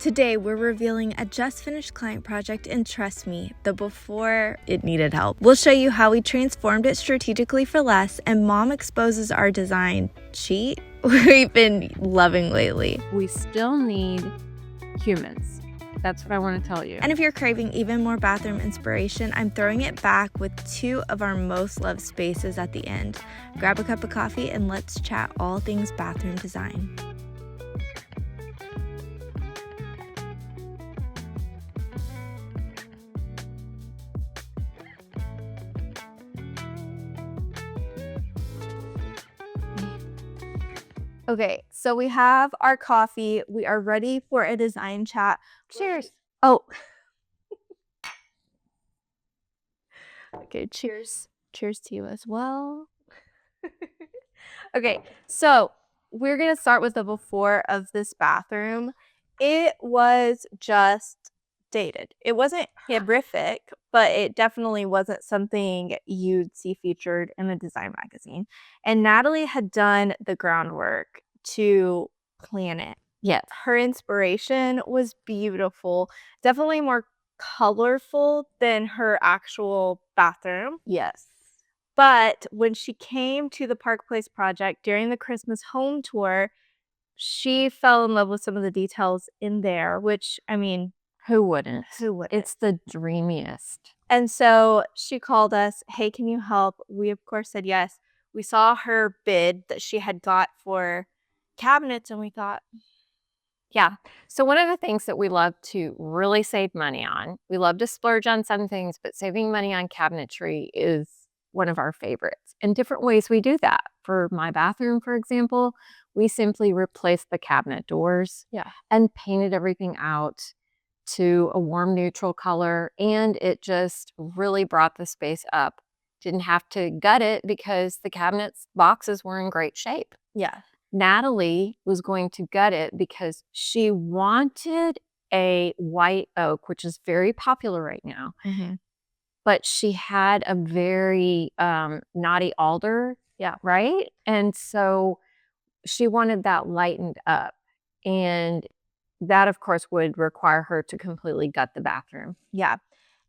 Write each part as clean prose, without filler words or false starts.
Today, we're revealing a just finished client project, and trust me, the before, it needed help. We'll show you how we transformed it strategically for less, and Mom exposes our design cheat we've been loving lately. We still need humans. That's what I want to tell you. And if you're craving even more bathroom inspiration, I'm throwing it back with 2 of our most loved spaces at the end. Grab a cup of coffee and let's chat all things bathroom design. Okay, so we have our coffee. We are ready for a design chat. Cheers. Oh. Okay, cheers. Cheers to you as well. Okay, so we're going to start with the before of this bathroom. It was just dated. It wasn't horrific, but it definitely wasn't something you'd see featured in a design magazine. And Natalie had done the groundwork to plan it. Yes. Her inspiration was beautiful, definitely more colorful than her actual bathroom. Yes. But when she came to the Park Place project during the Christmas home tour, she fell in love with some of the details in there, which, I mean, Who wouldn't? who would? It's the dreamiest. And so she called us, hey, can you help? We, of course, said yes. We saw her bid that she had got for cabinets, and we thought, Yeah. So one of the things that we love to really save money on, we love to splurge on some things, but saving money on cabinetry is one of our favorites. In different ways we do that. For my bathroom, for example, we simply replaced the cabinet doors and painted everything out to a warm neutral color, and it just really brought the space up. Didn't have to gut it because the cabinets boxes were in great shape. yeah. Natalie was going to gut it because she wanted a white oak, which is very popular right now, but she had a very knotty alder, right? And so she wanted that lightened up, and that, of course, would require her to completely gut the bathroom. Yeah.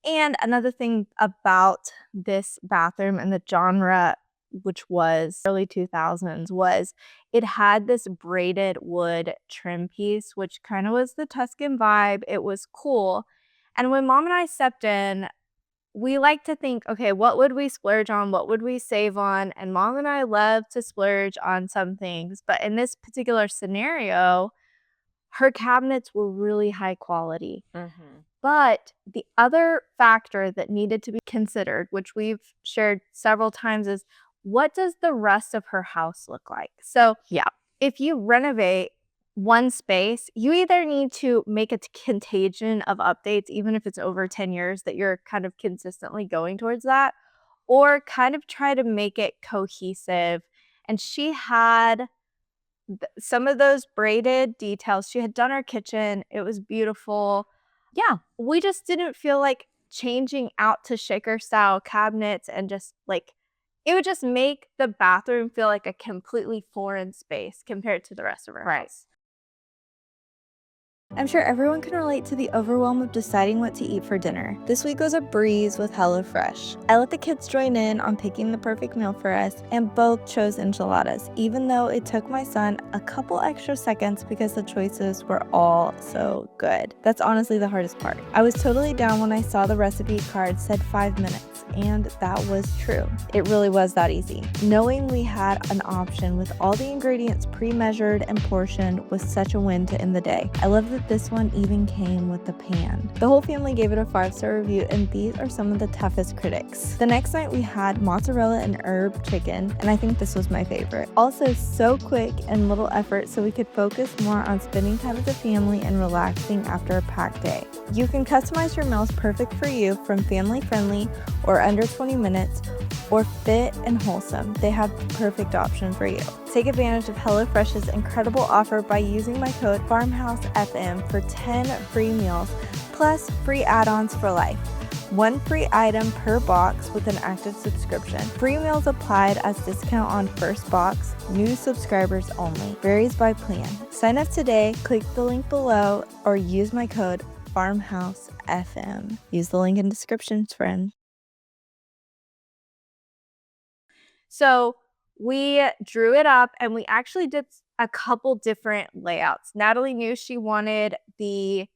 And another thing about this bathroom and the genre, which was early 2000s, was it had this braided wood trim piece, which kind of was the Tuscan vibe. It was cool. And when Mom and I stepped in, we like to think, okay, what would we splurge on? What would we save on? And Mom and I love to splurge on some things. But in this particular scenario, her cabinets were really high quality. But the other factor that needed to be considered, which we've shared several times, is what does the rest of her house look like? So if you renovate one space, you either need to make a contagion of updates, even if it's over 10 years that you're kind of consistently going towards that, or kind of try to make it cohesive. And she had some of those braided details. She had done our kitchen. It was beautiful. Yeah. We just didn't feel like changing out to shaker style cabinets and just like, it would just make the bathroom feel like a completely foreign space compared to the rest of our house. I'm sure everyone can relate to the overwhelm of deciding what to eat for dinner. This week was a breeze with HelloFresh. I let the kids join in on picking the perfect meal for us, and both chose enchiladas, even though it took my son a couple extra seconds because the choices were all so good. That's honestly the hardest part. I was totally down when I saw the recipe card said 5 minutes, and that was true. It really was that easy. Knowing we had an option with all the ingredients pre-measured and portioned was such a win to end the day. I love that this one even came with the pan. The whole family gave it a 5-star review, and these are some of the toughest critics. The next night we had mozzarella and herb chicken, and I think this was my favorite. Also so quick and little effort, so we could focus more on spending time as a family and relaxing after a packed day. You can customize your meals perfect for you, from family friendly or under 20 minutes, or fit and wholesome. They have the perfect option for you. Take advantage of HelloFresh's incredible offer by using my code FarmhouseFM for 10 free meals, plus free add-ons for life. One free item per box with an active subscription. Free meals applied as discount on first box. New subscribers only. Varies by plan. Sign up today, click the link below, or use my code FarmhouseFM. Use the link in description, friends. So we drew it up and we actually did a couple different layouts. Natalie knew she wanted the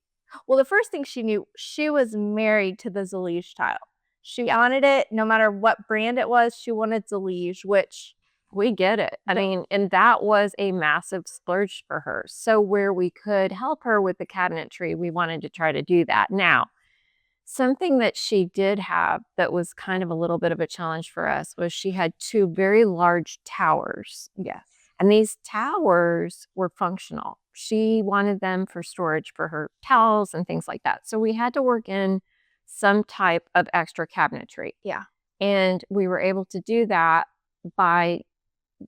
first thing she knew, she was married to the Zalige tile. She wanted it no matter what brand it was, she wanted Zalige, which we get it. I mean, and that was a massive splurge for her. So where we could help her with the cabinetry, we wanted to try to do that. Now, something that she did have that was kind of a little bit of a challenge for us was she had two very large towers. yes. And these towers were functional. She wanted them for storage for her towels and things like that. So we had to work in some type of extra cabinetry. Yeah. And we were able to do that by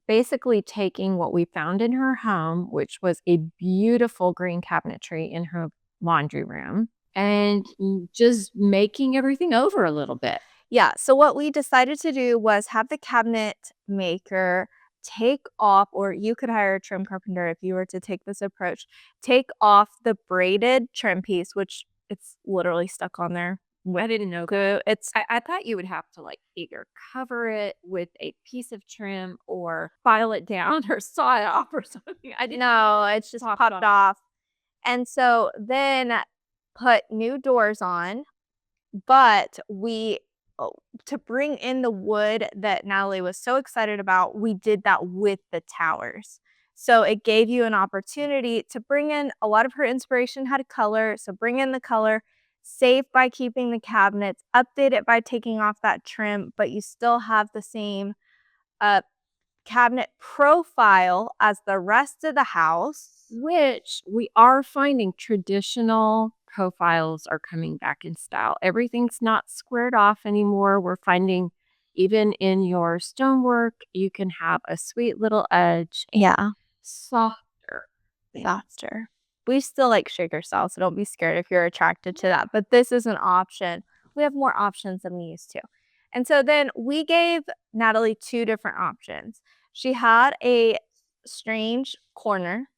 basically taking what we found in her home, which was a beautiful green cabinetry in her laundry room, and just making everything over a little bit. Yeah. So what we decided to do was have the cabinet maker take off, or you could hire a trim carpenter if you were to take this approach, take off the braided trim piece, which it's literally stuck on there. I didn't know. I thought you would have to like either cover it with a piece of trim or file it down or saw it off or something. I didn't No, it's just popped off. And so then put new doors on, but to bring in the wood that Natalie was so excited about, we did that with the towers. So it gave you an opportunity to bring in a lot of her inspiration had a color. So bring in the color, save by keeping the cabinets, update it by taking off that trim, but you still have the same cabinet profile as the rest of the house. Which we are finding traditional profiles are coming back in style. Everything's not squared off anymore. We're finding even in your stonework, you can have a sweet little edge. Yeah. Softer. Softer. We still like shaker style, so don't be scared if you're attracted to that. But this is an option. We have more options than we used to. And so then we gave Natalie two different options. She had a strange corner.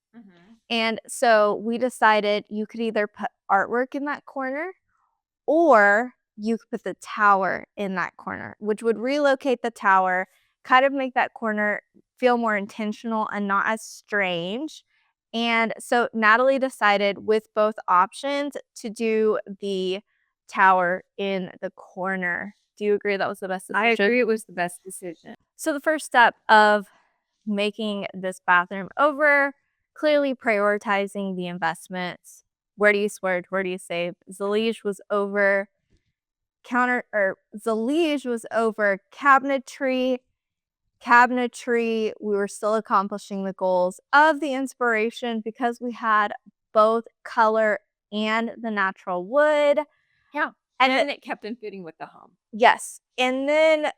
And so we decided you could either put artwork in that corner or you could put the tower in that corner, which would relocate the tower, kind of make that corner feel more intentional and not as strange. And so Natalie decided with both options to do the tower in the corner. Do you agree that was the best decision? I agree it was the best decision. So the first step of making this bathroom over, clearly prioritizing the investments. Where do you splurge? Where do you save? Zalige was over cabinetry. We were still accomplishing the goals of the inspiration because we had both color and the natural wood. Yeah. And then it kept in fitting with the home. Yes. And then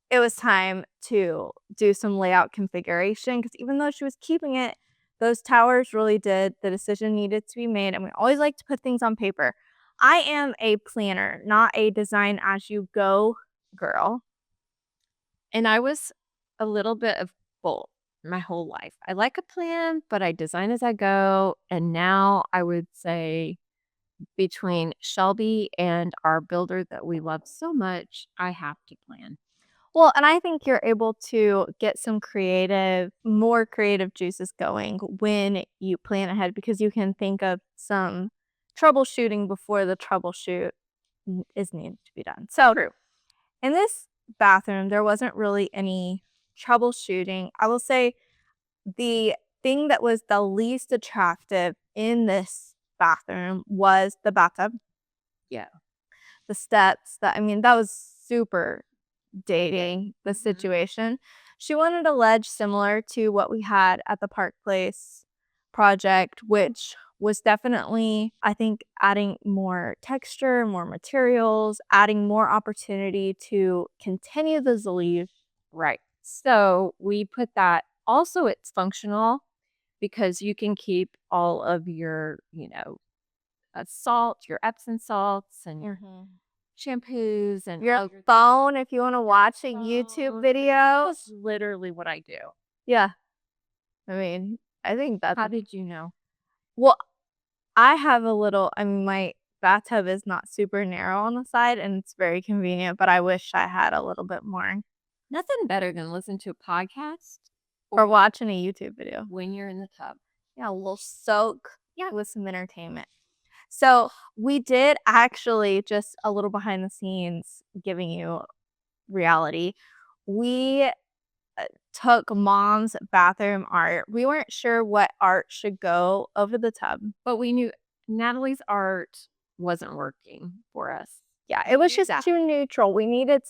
it was time to do some layout configuration because even though she was keeping it, those towers really did. The decision needed to be made. And we always like to put things on paper. I am a planner, not a design as you go girl. And I was a little bit of both my whole life. I like a plan, but I design as I go. And now I would say between Shelby and our builder that we love so much, I have to plan. Well, and I think you're able to get some more creative juices going when you plan ahead because you can think of some troubleshooting before the troubleshoot is needed to be done. So True. In this bathroom, there wasn't really any troubleshooting. I will say the thing that was the least attractive in this bathroom was the bathtub. Yeah. The steps, that was super dating the situation. She wanted a ledge similar to what we had at the Park Place project, which was definitely, I think, adding more texture, more materials, adding more opportunity to continue the Zalige. Right. So we put that also it's functional because you can keep all of your, salt, your Epsom salts and your shampoos and Your phone, if you wanna watch a YouTube video. That's literally what I do. Yeah. I mean, I think that's How did you know? well, my bathtub is not super narrow on the side, and it's very convenient, but I wish I had a little bit more. Nothing better than listen to a podcast Or watching a YouTube video. when you're in the tub. Yeah, a little soak with some entertainment. So, we did actually, just a little behind the scenes giving you reality, we took mom's bathroom art. We weren't sure what art should go over the tub. But we knew Natalie's art wasn't working for us. Yeah, it was just too neutral. We needed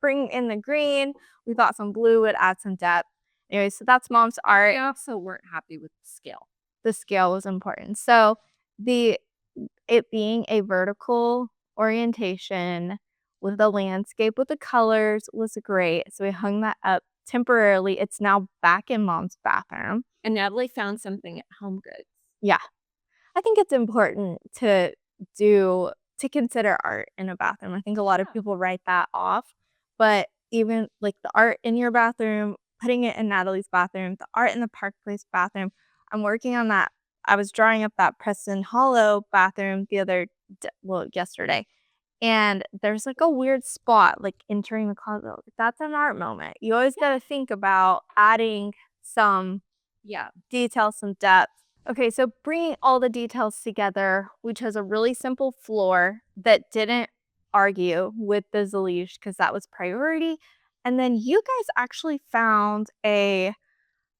bring in the green. We thought some blue would add some depth. Anyway, so that's mom's art. We also weren't happy with the scale. The scale was important. So it being a vertical orientation with the landscape with the colors was great. So we hung that up temporarily. It's now back in mom's bathroom. And Natalie found something at HomeGoods. Yeah. I think it's important to consider art in a bathroom. I think a lot of people write that off, but even like the art in your bathroom, putting it in Natalie's bathroom, the art in the Park Place bathroom. I'm working on that. I was drawing up that Preston Hollow bathroom yesterday. And there's like a weird spot like entering the closet. That's an art moment. You always got to think about adding some detail, some depth. Okay, so bringing all the details together, we chose a really simple floor that didn't argue with the Zalige because that was priority. And then you guys actually found a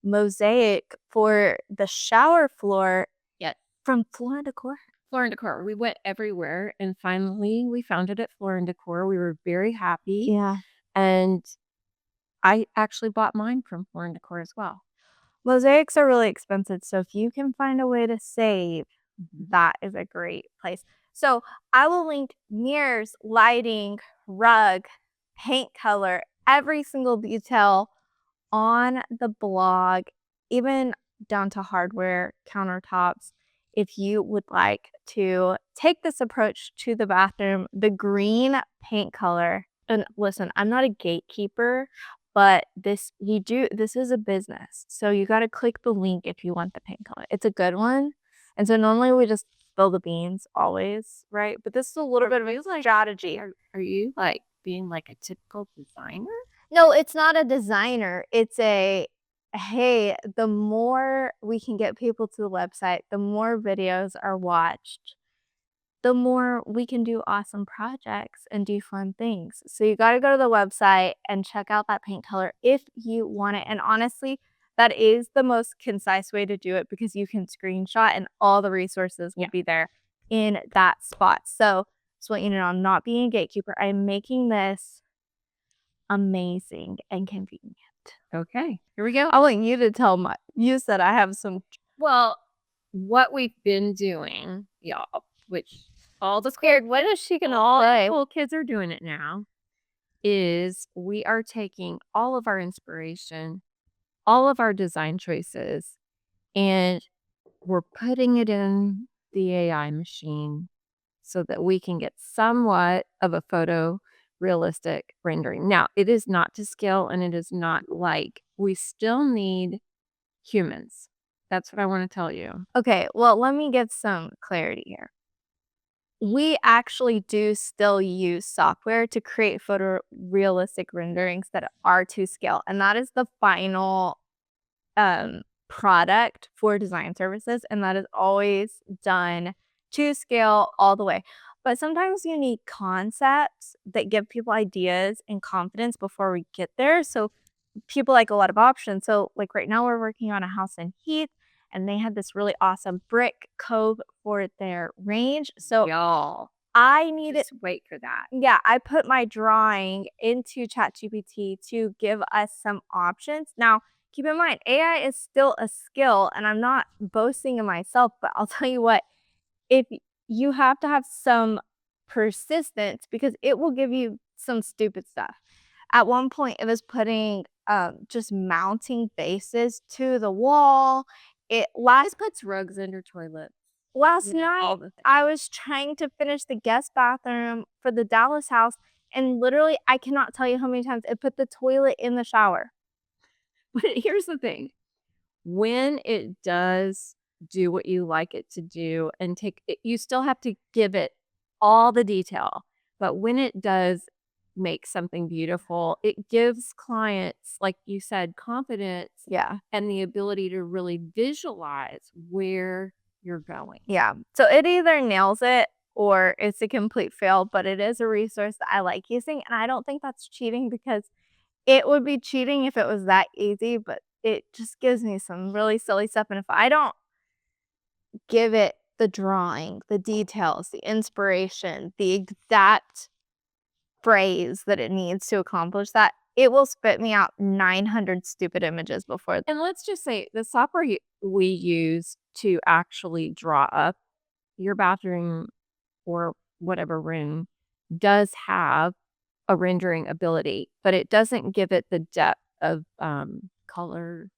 mosaic for the shower floor from Floor & Decor. Floor & Decor. We went everywhere, and finally we found it at Floor & Decor. We were very happy. Yeah. And I actually bought mine from Floor & Decor as well. Mosaics are really expensive, so if you can find a way to save, that is a great place. So I will link mirrors, lighting, rug, paint color, every single detail on the blog, even down to hardware, countertops. If you would like to take this approach to the bathroom, the green paint color, and listen, I'm not a gatekeeper, but this is a business. So you got to click the link if you want the paint color. It's a good one. And so normally we just spill the beans always, right? But this is a little bit of a strategy. Are you like being like a typical designer? No, it's not a designer. It's hey, the more we can get people to the website, the more videos are watched, the more we can do awesome projects and do fun things. So you got to go to the website and check out that paint color if you want it. And honestly, that is the most concise way to do it because you can screenshot and all the resources will be there in that spot. So just want you to know, I'm not being a gatekeeper. I'm making this amazing and convenient. Okay, here we go. I want you to you said I have some. Well, what we've been doing, y'all, which all the When is she gonna play? cool kids are doing it now, is we are taking all of our inspiration, all of our design choices, and we're putting it in the AI machine so that we can get somewhat of a photorealistic rendering. Now, it is not to scale and it is not like we still need humans. That's what I want to tell you. Okay, well, let me get some clarity here. We actually do still use software to create photorealistic renderings that are to scale, and that is the final product for design services, and that is always done to scale all the way. But sometimes you need concepts that give people ideas and confidence before we get there. So people like a lot of options. So like right now we're working on a house in Heath, and they had this really awesome brick cove for their range. So Y'all, I needed just wait for that. Yeah, I put my drawing into ChatGPT to give us some options. Now, keep in mind, AI is still a skill, and I'm not boasting of myself, but I'll tell you what, if you have to have some persistence because it will give you some stupid stuff. At one point, it was putting just mounting bases to the wall. It last puts rugs under toilets. last Yeah, all night, the things. I was trying to finish the guest bathroom for the Dallas house, and literally, I cannot tell you how many times it put the toilet in the shower. But here's the thing. When it does do what you like it to do and take it, you still have to give it all the detail. But when it does make something beautiful, it gives clients, like you said, confidence Yeah. and the ability to really visualize where you're going. Yeah. So it either nails it or it's a complete fail, but it is a resource that I like using, and I don't think that's cheating because it would be cheating if it was that easy, but it just gives me some really silly stuff, and if I don't give it the drawing, the details, the inspiration, the exact phrase that it needs to accomplish that, it will spit me out 900 stupid images before. And let's just say the software we use to actually draw up your bathroom or whatever room does have a rendering ability, but it doesn't give it the depth of color,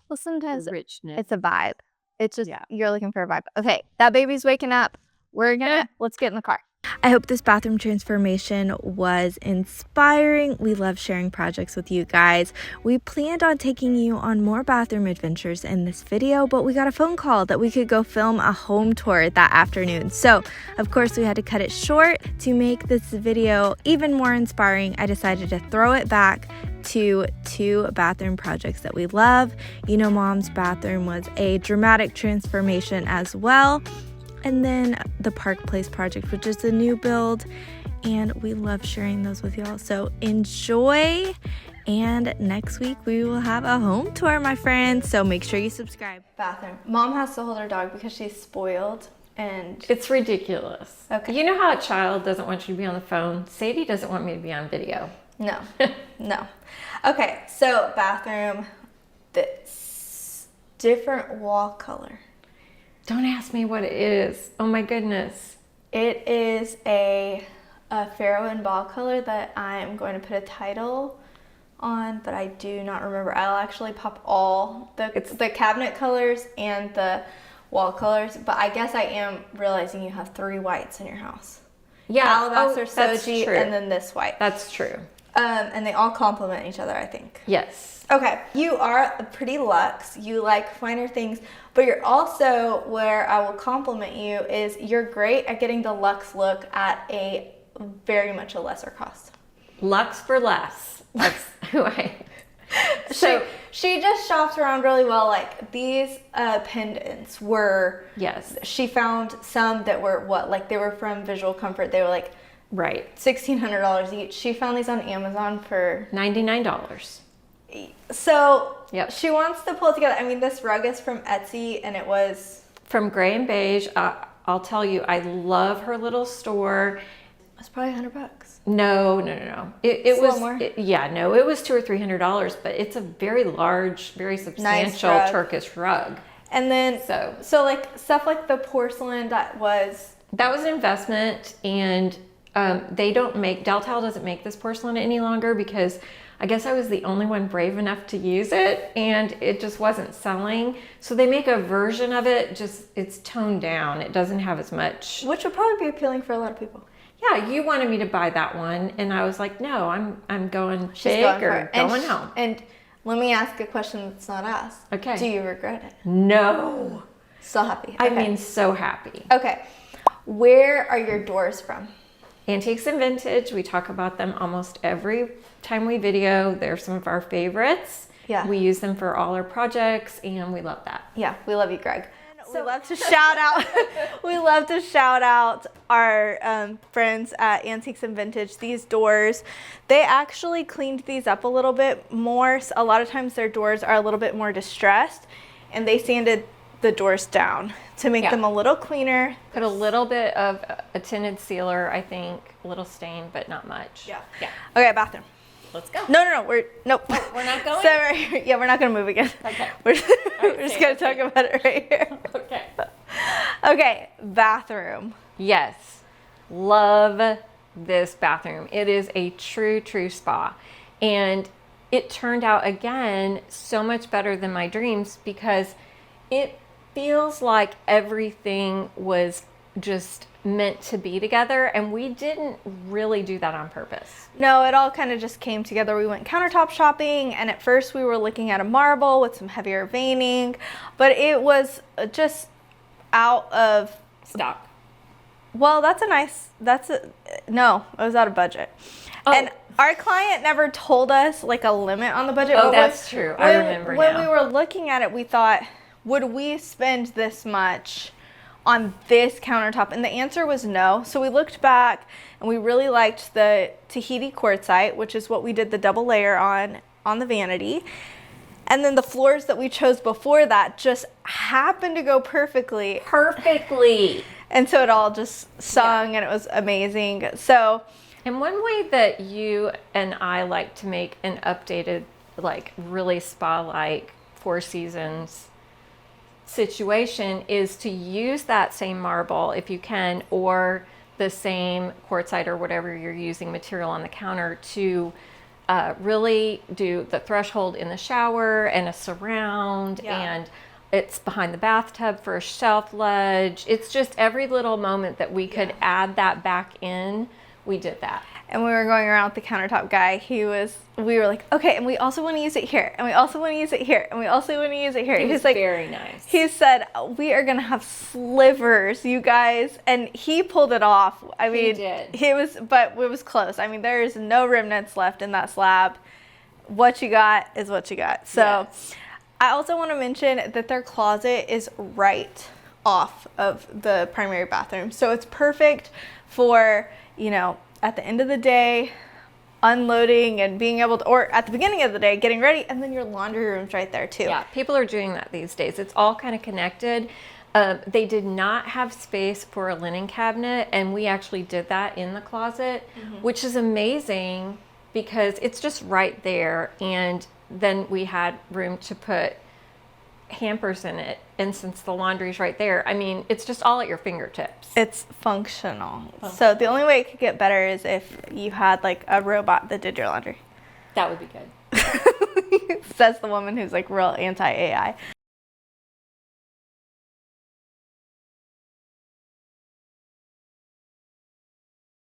Well, sometimes richness. it's a vibe. It's just, Yeah. you're looking for a vibe. Okay, that baby's waking up. Let's get in the car. I hope this bathroom transformation was inspiring. We love sharing projects with you guys. We planned on taking you on more bathroom adventures in this video, but we got a phone call that we could go film a home tour that afternoon. So, of course, we had to cut it short. To make this video even more inspiring, I decided to throw it back to 2 bathroom projects that we love. You know, Mom's bathroom was a dramatic transformation as well. And then the Park Place project, which is a new build, and we love sharing those with y'all. So enjoy, and next week we will have a home tour, my friends. So make sure you subscribe. Bathroom. Mom has to hold her dog because she's spoiled, and It's ridiculous. Okay. You know how a child doesn't want you to be on the phone? Sadie doesn't want me to be on video. no, no. Okay, so bathroom, this different wall color. Don't ask me what it is. Oh my goodness. It is a Pharaoh and ball color that I'm going to put a title on, but I do not remember. I'll actually pop all the cabinet colors and the wall colors, but I guess I am realizing you have 3 whites in your house. Yeah. Alabaster, that's Soji, true. and then this white. That's true. And they all complement each other, I think. Yes. Okay, you are pretty luxe. You like finer things, but you're also, where I will compliment you, is you're great at getting the luxe look at a very much a lesser cost. Lux for less. That's who I am. So she just shops around really well. Like these pendants were, yes, she found some that were they were from Visual Comfort. They were like right, $1,600 each. She found these on Amazon for $99. So yep, she wants to pull it together. I mean, this rug is from Etsy, and it was from Gray and Beige. I'll tell you, I love her little store. It's probably $100. No. It was more? It was $200 or $300, but it's a very large, very substantial Nice rug. Turkish rug. And then so like stuff like the porcelain that was an investment, and Deltal doesn't make this porcelain any longer because I guess I was the only one brave enough to use it, and it just wasn't selling. So they make a version of it, just it's toned down. It doesn't have as much. Which would probably be appealing for a lot of people. Yeah, you wanted me to buy that one, and I was like, no, I'm going She's big going or going home. And let me ask a question that's not asked. Okay. Do you regret it? No. So happy. I mean, so happy. Okay. Where are your doors from? Antiques and Vintage. We talk about them almost every time we video. They're some of our favorites. Yeah. We use them for all our projects, and we love that. Yeah, we love you, Greg. We love to shout out. We love to shout out our friends at Antiques and Vintage. These doors, they actually cleaned these up a little bit more. So a lot of times their doors are a little bit more distressed, and they sanded the doors down to make them a little cleaner. Put a little bit of a tinted sealer, I think, a little stain, but not much. Yeah. Yeah. Okay, bathroom. Let's go. No. We're not going? So we're not going to move again. Okay. We're just going to talk about it right here. Okay. Okay, bathroom. Yes. Love this bathroom. It is a true spa. And it turned out, again, so much better than my dreams because it feels like everything was just meant to be together, and we didn't really do that on purpose. No, it all kind of just came together. We went countertop shopping, and at first we were looking at a marble with some heavier veining, but it was just out of stock. Well, no, it was out of budget. Oh. And our client never told us like a limit on the budget. Oh, that's true. I remember when now. we were looking at it, we thought, would we spend this much on this countertop? And the answer was no. So we looked back and we really liked the Tahiti quartzite, which is what we did the double layer on the vanity. And then the floors that we chose before that just happened to go perfectly. Perfectly. And so it all just sung, and it was amazing. So, and one way that you and I like to make an updated, like really spa-like Four Seasons situation is to use that same marble if you can, or the same quartzite or whatever you're using material on the counter to really do the threshold in the shower and a surround, and it's behind the bathtub for a shelf ledge. It's just every little moment that we could add that back in, we did that. And we were going around with the countertop guy. We were like, okay, and we also want to use it here, and we also want to use it here, and we also want to use it here. He was like, very nice. He said, we are gonna have slivers, you guys, and he pulled it off. I mean, but it was close. I mean, there is no remnants left in that slab. What you got is what you got. So, yes. I also want to mention that their closet is right off of the primary bathroom, so it's perfect for, you know, at the end of the day, unloading and being able to, or at the beginning of the day, getting ready, and then your laundry room's right there too. Yeah, people are doing that these days. It's all kind of connected. They did not have space for a linen cabinet, and we actually did that in the closet, which is amazing because it's just right there. And then we had room to put hampers in it, and since the laundry's right there, I mean, it's just all at your fingertips. It's functional. So the only way it could get better is if you had like a robot that did your laundry. That would be good. Says the woman who's like real anti-AI.